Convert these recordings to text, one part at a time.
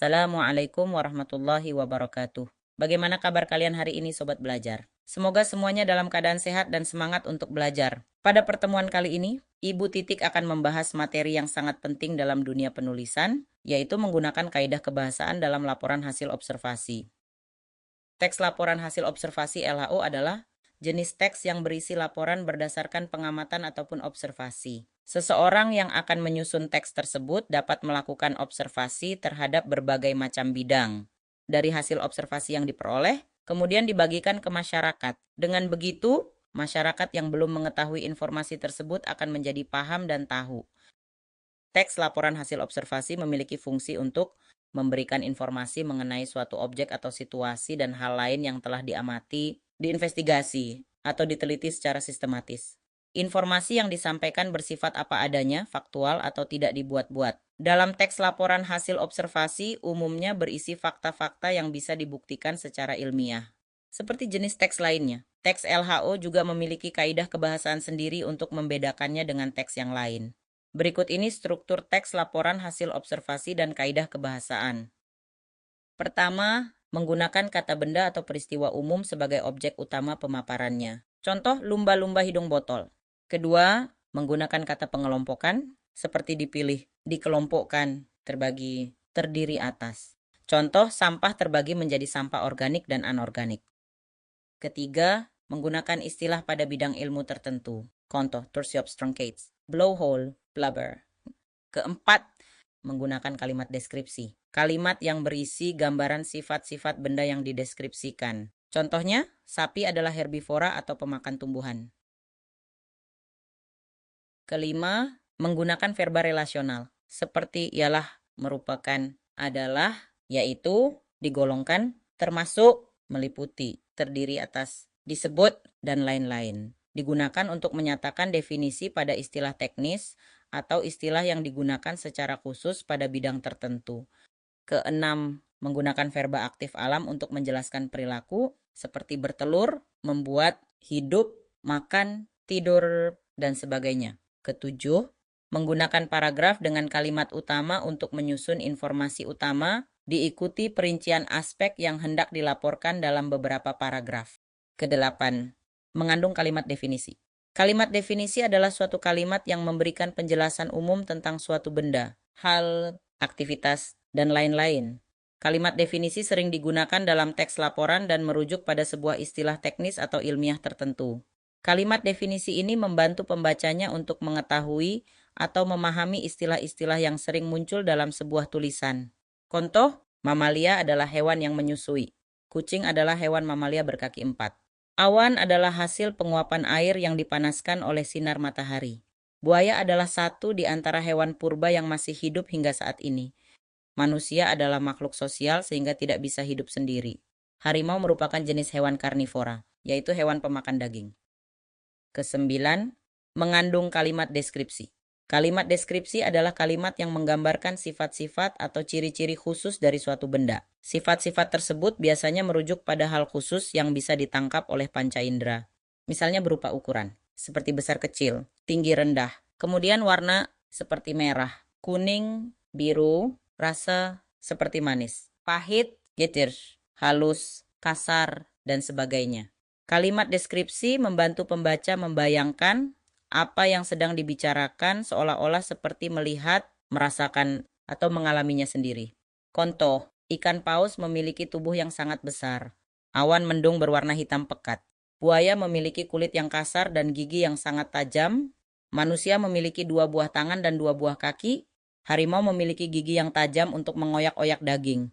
Assalamualaikum warahmatullahi wabarakatuh. Bagaimana kabar kalian hari ini Sobat Belajar? Semoga semuanya dalam keadaan sehat dan semangat untuk belajar. Pada pertemuan kali ini, Ibu Titik akan membahas materi yang sangat penting dalam dunia penulisan, yaitu menggunakan kaidah kebahasaan dalam laporan hasil observasi. Teks laporan hasil observasi LHO adalah jenis teks yang berisi laporan berdasarkan pengamatan ataupun observasi. Seseorang yang akan menyusun teks tersebut dapat melakukan observasi terhadap berbagai macam bidang. Dari hasil observasi yang diperoleh, kemudian dibagikan ke masyarakat. Dengan begitu, masyarakat yang belum mengetahui informasi tersebut akan menjadi paham dan tahu. Teks laporan hasil observasi memiliki fungsi untuk memberikan informasi mengenai suatu objek atau situasi dan hal lain yang telah diamati, diinvestigasi, atau diteliti secara sistematis. Informasi yang disampaikan bersifat apa adanya, faktual atau tidak dibuat-buat. Dalam teks laporan hasil observasi umumnya berisi fakta-fakta yang bisa dibuktikan secara ilmiah. Seperti jenis teks lainnya, teks LHO juga memiliki kaidah kebahasaan sendiri untuk membedakannya dengan teks yang lain. Berikut ini struktur teks laporan hasil observasi dan kaidah kebahasaan. Pertama, menggunakan kata benda atau peristiwa umum sebagai objek utama pemaparannya. Contoh, lumba-lumba hidung botol. Kedua, menggunakan kata pengelompokan, seperti dipilih, dikelompokkan, terbagi, terdiri atas. Contoh, sampah terbagi menjadi sampah organik dan anorganik. Ketiga, menggunakan istilah pada bidang ilmu tertentu. Contoh, Tursiops truncates, blowhole, blubber. Keempat, menggunakan kalimat deskripsi. Kalimat yang berisi gambaran sifat-sifat benda yang dideskripsikan. Contohnya, sapi adalah herbivora atau pemakan tumbuhan. Kelima, menggunakan verba relasional. Seperti ialah, merupakan, adalah, yaitu, digolongkan, termasuk, meliputi, terdiri atas, disebut, dan lain-lain. Digunakan untuk menyatakan definisi pada istilah teknis atau istilah yang digunakan secara khusus pada bidang tertentu. Keenam, menggunakan verba aktif alam untuk menjelaskan perilaku seperti bertelur, membuat, hidup, makan, tidur, dan sebagainya. Ketujuh, menggunakan paragraf dengan kalimat utama untuk menyusun informasi utama, diikuti perincian aspek yang hendak dilaporkan dalam beberapa paragraf. Kedelapan, mengandung kalimat definisi. Kalimat definisi adalah suatu kalimat yang memberikan penjelasan umum tentang suatu benda, hal, aktivitas, dan lain-lain. Kalimat definisi sering digunakan dalam teks laporan dan merujuk pada sebuah istilah teknis atau ilmiah tertentu. Kalimat definisi ini membantu pembacanya untuk mengetahui atau memahami istilah-istilah yang sering muncul dalam sebuah tulisan. Contoh, mamalia adalah hewan yang menyusui. Kucing adalah hewan mamalia berkaki 4. Awan adalah hasil penguapan air yang dipanaskan oleh sinar matahari. Buaya adalah satu di antara hewan purba yang masih hidup hingga saat ini. Manusia adalah makhluk sosial sehingga tidak bisa hidup sendiri. Harimau merupakan jenis hewan karnivora, yaitu hewan pemakan daging. Kesembilan, mengandung kalimat deskripsi. Kalimat deskripsi adalah kalimat yang menggambarkan sifat-sifat atau ciri-ciri khusus dari suatu benda. Sifat-sifat tersebut biasanya merujuk pada hal khusus yang bisa ditangkap oleh panca indera. Misalnya berupa ukuran, seperti besar kecil, tinggi rendah. Kemudian warna seperti merah, kuning, biru, rasa seperti manis, pahit, getir, halus, kasar, dan sebagainya. Kalimat deskripsi membantu pembaca membayangkan apa yang sedang dibicarakan seolah-olah seperti melihat, merasakan, atau mengalaminya sendiri. Contoh, ikan paus memiliki tubuh yang sangat besar. Awan mendung berwarna hitam pekat. Buaya memiliki kulit yang kasar dan gigi yang sangat tajam. Manusia memiliki 2 buah tangan dan 2 buah kaki. Harimau memiliki gigi yang tajam untuk mengoyak-oyak daging.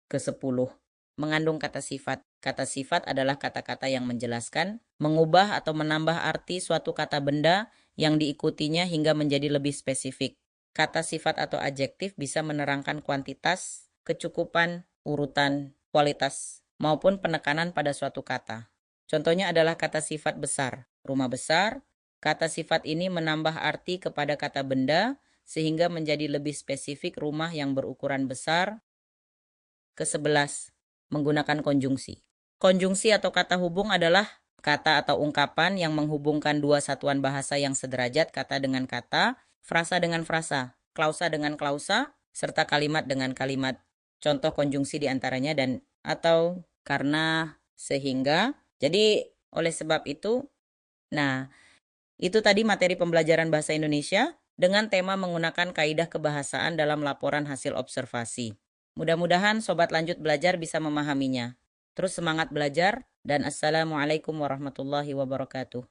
Kesepuluh, mengandung kata sifat. Kata sifat adalah kata-kata yang menjelaskan, mengubah atau menambah arti suatu kata benda yang diikutinya hingga menjadi lebih spesifik. Kata sifat atau adjektif bisa menerangkan kuantitas, kecukupan, urutan, kualitas, maupun penekanan pada suatu kata. Contohnya adalah kata sifat besar, rumah besar. Kata sifat ini menambah arti kepada kata benda sehingga menjadi lebih spesifik rumah yang berukuran besar. Ke-11, menggunakan konjungsi. Konjungsi atau kata hubung adalah kata atau ungkapan yang menghubungkan 2 satuan bahasa yang sederajat, kata dengan kata, frasa dengan frasa, klausa dengan klausa, serta kalimat dengan kalimat contoh konjungsi di antaranya dan atau karena, sehingga. Jadi oleh sebab itu, nah itu tadi materi pembelajaran bahasa Indonesia dengan tema menggunakan kaidah kebahasaan dalam laporan hasil observasi. Mudah-mudahan Sobat Lanjut Belajar bisa memahaminya. Terus semangat belajar dan Assalamualaikum warahmatullahi wabarakatuh.